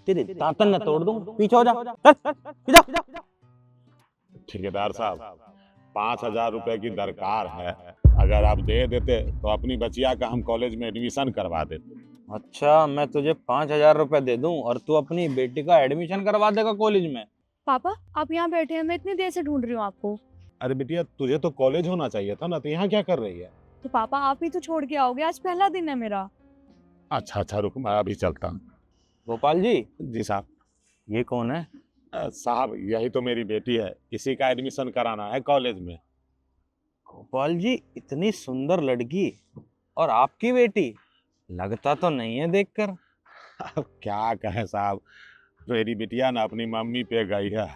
तेरे दांतन न तोड़ दूं। पीछे हो जा, चल पीछे। ठेकेदार साहब, 5,000 रुपए की दरकार है, अगर आप दे देते तो अपनी बचिया का हम कॉलेज में एडमिशन करवा देते। अच्छा, मैं तुझे 5,000 रुपए दे दूं और तू अपनी बेटी का एडमिशन करवा देगा कॉलेज में? पापा आप यहाँ बैठे हैं, मैं इतनी देर से ढूंढ रही हूँ आपको। अरे बिटिया, तुझे तो कॉलेज होना चाहिए था ना, तो यहाँ क्या कर रही है? तो पापा आप ही तो छोड़ के आओगे, आज पहला दिन है मेरा। अच्छा अच्छा, रुक, मैं अभी चलता हूँ। गोपाल जी, जी साहब। ये कौन है? साहब, यही तो मेरी बेटी है, इसी का एडमिशन कराना है कॉलेज में। गोपाल जी, इतनी सुंदर लड़की और आपकी बेटी, लगता तो नहीं है देखकर। अब क्या कहें साहब, मेरी बिटिया ना अपनी मम्मी पे गई है।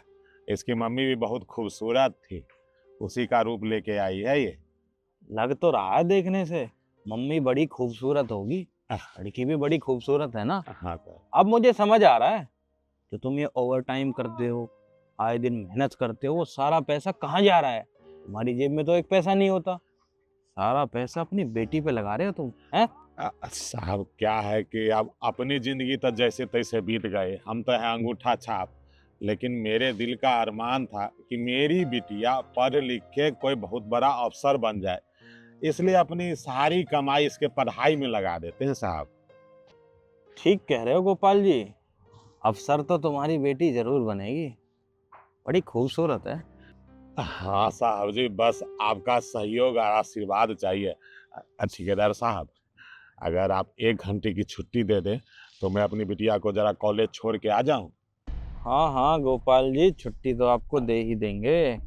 इसकी मम्मी भी बहुत खूबसूरत थी, उसी का रूप लेके आई है ये। लग तो रहा है देखने से मम्मी बड़ी खूबसूरत होगी, लड़की भी बड़ी खूबसूरत है ना। हाँ सर। अब मुझे समझ आ रहा है, जो तुम ये ओवर टाइम करते हो, आए दिन मेहनत करते हो, वो सारा पैसा कहाँ जा रहा है? तुम्हारी जेब में तो एक पैसा नहीं होता, सारा पैसा अपनी बेटी पे लगा रहे हो तुम, हैं? साहब क्या है कि अब अपनी जिंदगी तो जैसे तैसे बीत गए, हम तो हैं अंगूठा छाप, लेकिन मेरे दिल का अरमान था कि मेरी बिटिया पढ़ लिख के कोई बहुत बड़ा अफसर बन जाए, इसलिए अपनी सारी कमाई इसके पढ़ाई में लगा देते हैं साहब। ठीक कह रहे हो गोपाल जी, अफसर तो तुम्हारी बेटी जरूर बनेगी, बड़ी खूबसूरत है। हाँ साहब जी, बस आपका सहयोग और आशीर्वाद चाहिए। ठेकेदार साहब, अगर आप 1 घंटे की छुट्टी दे दें तो मैं अपनी बिटिया को जरा कॉलेज छोड़ के आ जाऊं। हाँ हाँ गोपाल जी, छुट्टी तो आपको दे ही देंगे,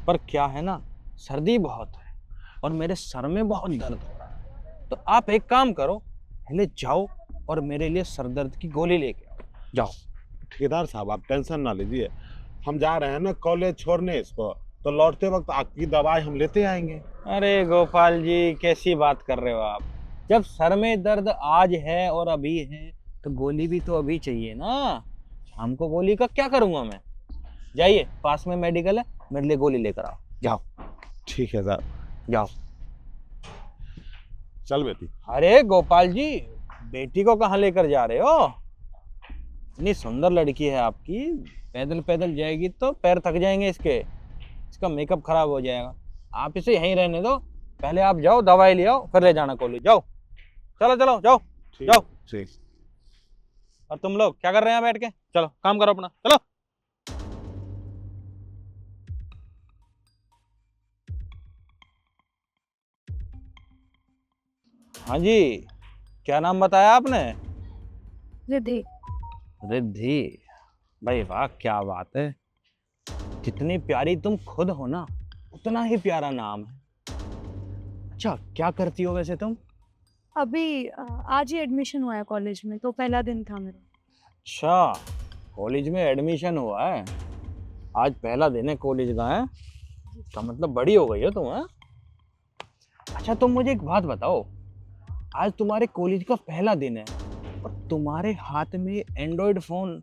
पर क्या है ना, सर्दी बहुत है और मेरे सर में बहुत दर्द हो रहा है। तो आप एक काम करो, पहले जाओ और मेरे लिए सर दर्द की गोली लेके आओ, जाओ। ठेकेदार साहब, आप टेंशन ना लीजिए, हम जा रहे हैं ना कॉलेज छोड़ने इसको, तो लौटते वक्त आपकी दवाई हम लेते आएंगे। अरे गोपाल जी, कैसी बात कर रहे हो आप? जब सर में दर्द आज है और अभी है, तो गोली भी तो अभी चाहिए ना। शाम को गोली का क्या करूंगा मैं? जाइए, पास में मेडिकल है, मेरे लिए गोली लेकर आओ, जाओ। ठीक है साहब, जाओ। चल बेटी। अरे गोपाल जी, बेटी को कहाँ लेकर जा रहे हो? इतनी सुंदर लड़की है आपकी, पैदल पैदल जाएगी तो पैर थक जाएंगे इसके, इसका मेकअप खराब हो जाएगा। आप इसे यहीं रहने दो, पहले आप जाओ दवाई ले आओ, फिर ले जाना कॉलेज, जाओ। चलो चलो जाओ, जाओ। ठीक। और तुम लोग क्या कर रहे हैं बैठ के? चलो काम करो अपना, चलो। हाँ जी, क्या नाम बताया आपने? रिद्धि। रिद्धि? भाई वाह, क्या बात है, जितनी प्यारी तुम खुद हो ना, उतना ही प्यारा नाम है। अच्छा, क्या करती हो वैसे तुम? अभी आज ही एडमिशन हुआ है कॉलेज में, तो पहला दिन था मेरा। अच्छा, कॉलेज में एडमिशन हुआ है, आज पहला दिन है कॉलेज का, है का मतलब बड़ी हो गई हो तुम, है? अच्छा तुम मुझे एक बात बताओ, आज तुम्हारे कॉलेज का पहला दिन है और तुम्हारे हाथ में एंड्रॉयड फोन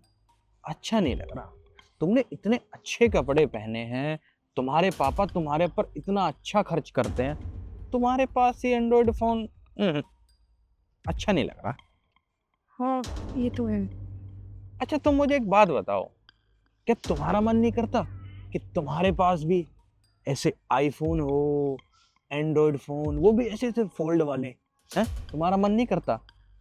अच्छा नहीं लग रहा। तुमने इतने अच्छे कपड़े पहने हैं, तुम्हारे पापा तुम्हारे पर इतना अच्छा खर्च करते हैं, तुम्हारे पास ये एंड्रॉयड फोन अच्छा नहीं लग रहा। हाँ ये तो है। अच्छा तुम मुझे एक बात बताओ, क्या तुम्हारा मन नहीं करता कि तुम्हारे पास भी ऐसे आईफोन हो, एंड्रॉयड फोन, वो भी ऐसे ऐसे फोल्ड वाले हैं? तुम्हारा मन नहीं करता?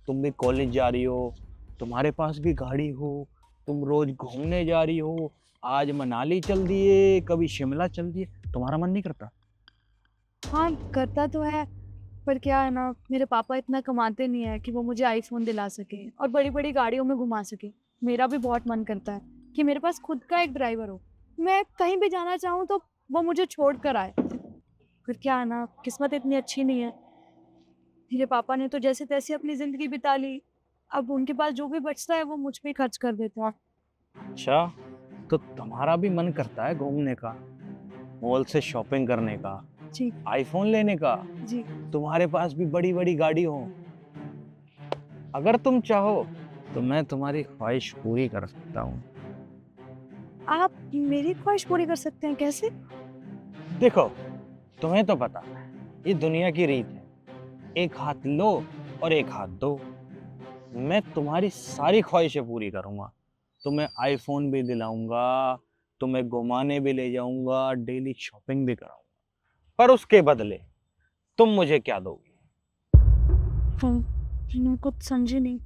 तुम भी कॉलेज जा रही हो, तुम्हारे पास भी गाड़ी हो, तुम रोज घूमने जा रही हो, आज मनाली चल दिए, कभी शिमला चल दिए, तुम्हारा मन नहीं करता? हाँ करता तो है, पर क्या है ना, मेरे पापा इतना कमाते नहीं है कि वो मुझे आईफोन दिला सके और बड़ी बड़ी गाड़ियों में घुमा सके। मेरा भी बहुत मन करता है कि मेरे पास खुद का एक ड्राइवर हो, मैं कहीं भी जाना चाहूँ तो वो मुझे छोड़ कर आए। फिर क्या है ना, किस्मत इतनी अच्छी नहीं है। मेरे पापा ने तो जैसे तैसे अपनी ज़िंदगी बिता ली, अब उनके पास जो भी बचता है वो मुझ पे खर्च कर देते हैं। अच्छा, तो तुम्हारा भी मन करता है घूमने का, मॉल से शॉपिंग करने का, जी आईफोन लेने का, जी। तुम्हारे पास भी बड़ी बड़ी गाड़ी हो? अगर तुम चाहो तो मैं तुम्हारी ख्वाहिश पूरी कर सकता हूँ। आप मेरी ख्वाहिश पूरी कर सकते हैं, कैसे? देखो, तुम्हें तो पता है ये दुनिया की रीत है, एक हाथ लो और एक हाथ दो। मैं तुम्हारी सारी ख्वाहिशें पूरी करूंगा। तुम्हें आईफोन भी दिलाऊंगा, तुम्हें घुमाने भी ले जाऊंगा, डेली शॉपिंग भी कराऊंगा। पर उसके बदले तुम मुझे क्या दोगी? मैं कुछ समझी नहीं।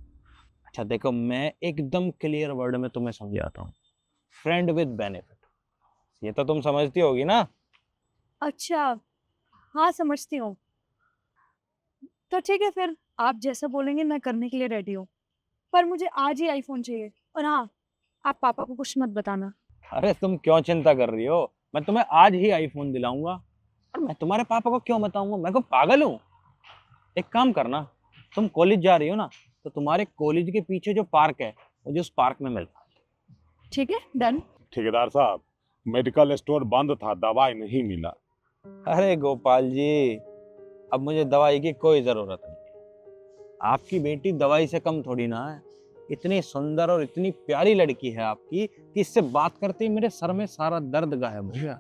अच्छा देखो, मैं एकदम क्लियर वर्ड में तुम्हें समझाता हूँ। फ्रेंड विद बेनिफिट, ये तो तुम समझती होगी ना? अच्छा, हाँ समझती हूँ। तो ठीक है फिर, आप जैसा बोलेंगे मैं करने के लिए रेडी हूँ। पर मुझे आज ही आईफोन चाहिए। और हाँ, आप पापा को कुछ मत बताना। अरे तुम क्यों चिंता कर रही हो? मैं तुम्हें आज ही आईफोन दिलाऊंगा। और मैं तुम्हारे पापा को क्यों बताऊंगा? मैं को पागल हूँ? एक काम करना, तुम कॉलेज जा रही हो ना, तो तुम्हारे कॉलेज के पीछे जो पार्क है, मुझे उस पार्क में मिलता। ठीक है, डन। ठेकेदार साहब, मेडिकल स्टोर बंद था, दवाई नहीं मिला। अरे गोपाल जी, अब मुझे दवाई की कोई जरूरत नहीं है। आपकी बेटी दवाई से कम थोड़ी ना है। इतनी सुंदर और इतनी प्यारी लड़की है आपकी कि इससे बात करते ही मेरे सर में सारा दर्द गायब हो गया।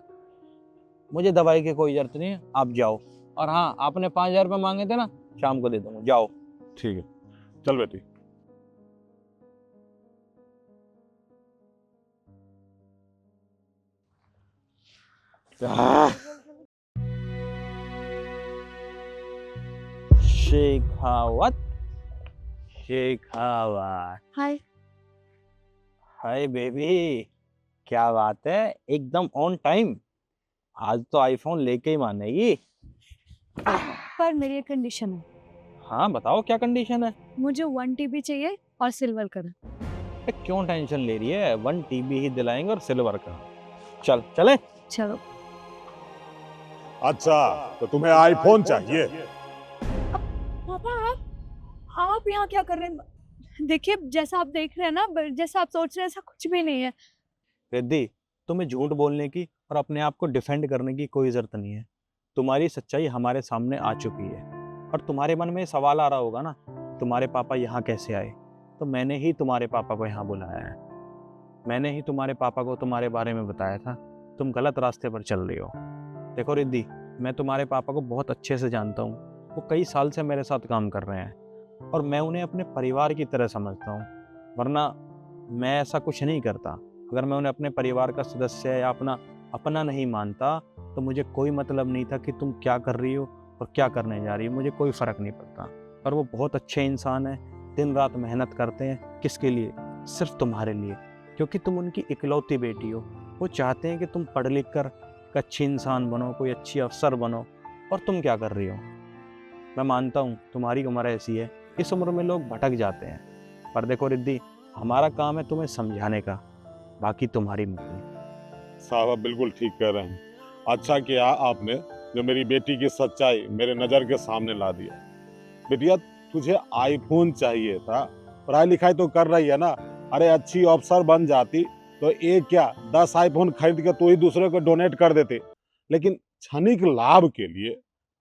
मुझे दवाई की कोई जरूरत नहीं है, आप जाओ। और हाँ, आपने 5,000 रुपये मांगे थे ना, शाम को दे दूंगा, जाओ। ठीक है, चल बेटी। शेखावत, शेखावत। हाय। हाय बेबी, क्या बात है, एकदम ऑन टाइम। आज तो आईफोन लेके ही मानेगी। पर मेरी एक कंडीशन है। हाँ बताओ, क्या कंडीशन है? मुझे 1 TB चाहिए और सिल्वर कलर। अरे क्यों टेंशन ले रही है? 1 TB ही दिलाएंगे, और सिल्वर का। चल चले। चलो। अच्छा, तो तुम्हें आईफोन चाहिए? पापा, आप यहाँ क्या कर रहे हैं? देखिए, जैसा आप देख रहे हैं ना, जैसा आप सोच रहे हैं, ऐसा कुछ भी नहीं है। रिद्धि, तुम्हें झूठ बोलने की और अपने आप को डिफेंड करने की कोई जरूरत नहीं है। तुम्हारी सच्चाई हमारे सामने आ चुकी है। और तुम्हारे मन में सवाल आ रहा होगा ना, तुम्हारे पापा यहाँ कैसे आए? तो मैंने ही तुम्हारे पापा को यहाँ बुलाया है। मैंने ही तुम्हारे पापा को तुम्हारे बारे में बताया था। तुम गलत रास्ते पर चल रही हो। देखो रिद्धि, मैं तुम्हारे पापा को बहुत अच्छे से जानता हूँ। वो कई साल से मेरे साथ काम कर रहे हैं, और मैं उन्हें अपने परिवार की तरह समझता हूँ। वरना मैं ऐसा कुछ नहीं करता। अगर मैं उन्हें अपने परिवार का सदस्य या अपना नहीं मानता, तो मुझे कोई मतलब नहीं था कि तुम क्या कर रही हो और क्या करने जा रही हो। मुझे कोई फ़र्क नहीं पड़ता। पर वो बहुत अच्छे इंसान हैं, दिन रात मेहनत करते हैं। किसके लिए? सिर्फ तुम्हारे लिए, क्योंकि तुम उनकी इकलौती बेटी हो। वो चाहते हैं कि तुम पढ़ लिख कर एक अच्छी इंसान बनो, कोई अच्छी अफसर बनो। और तुम क्या कर रही हो? मैं मानता हूँ तुम्हारी उम्र ऐसी है, इस उम्र में लोग भटक जाते हैं। पर देखो रिद्धि, हमारा काम है तुम्हें समझाने का, बाकी तुम्हारी मर्जी। साहब आप बिल्कुल ठीक कह रहे हैं। अच्छा किया आपने जो मेरी बेटी की सच्चाई मेरे नज़र के सामने ला दिया। बेटिया, तुझे आईफोन चाहिए था, पढ़ाई लिखाई तो कर रही है ना। अरे अच्छी अफसर बन जाती तो एक क्या 10 आईफोन खरीद के तू ही दूसरे को डोनेट कर देते। लेकिन क्षणिक लाभ के लिए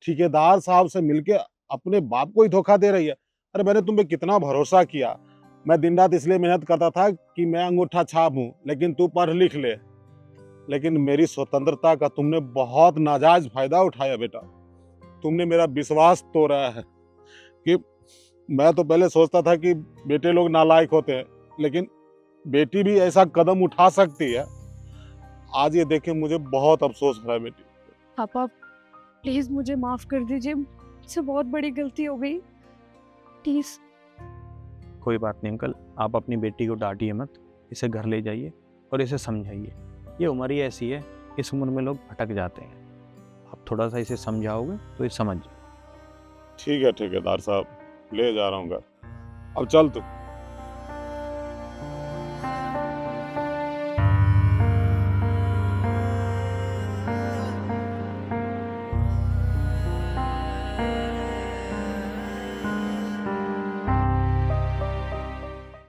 ठेकेदार साहब से मिलके अपने बाप को ही धोखा दे रही है। अरे मैंने तुम पे कितना भरोसा किया। मैं दिन रात इसलिए मेहनत करता था कि मैं अंगूठा छाप हूँ, लेकिन तू पढ़ लिख ले। लेकिन मेरी स्वतंत्रता का तुमने बहुत नाजायज फायदा उठाया बेटा। तुमने मेरा विश्वास तोड़ा है। कि मैं तो पहले सोचता था कि बेटे लोग नालायक होते हैं, लेकिन बेटी भी ऐसा कदम उठा सकती है। आज ये देखे मुझे बहुत अफसोस हो रहा है बेटी। पापा, प्लीज मुझे माफ कर दीजिए, मुझसे बहुत बड़ी गलती हो गई। प्लीज। कोई बात नहीं अंकल, आप अपनी बेटी को डांटिए मत। इसे घर ले जाइए और इसे समझाइए। ये उम्र ही ऐसी है, इस उम्र में लोग भटक जाते हैं। आप थोड़ा सा इसे समझाओगे तो ये समझ जाए। ठीक है ठेकेदार साहब, ले जा रहा हूँ घर। अब चल तू।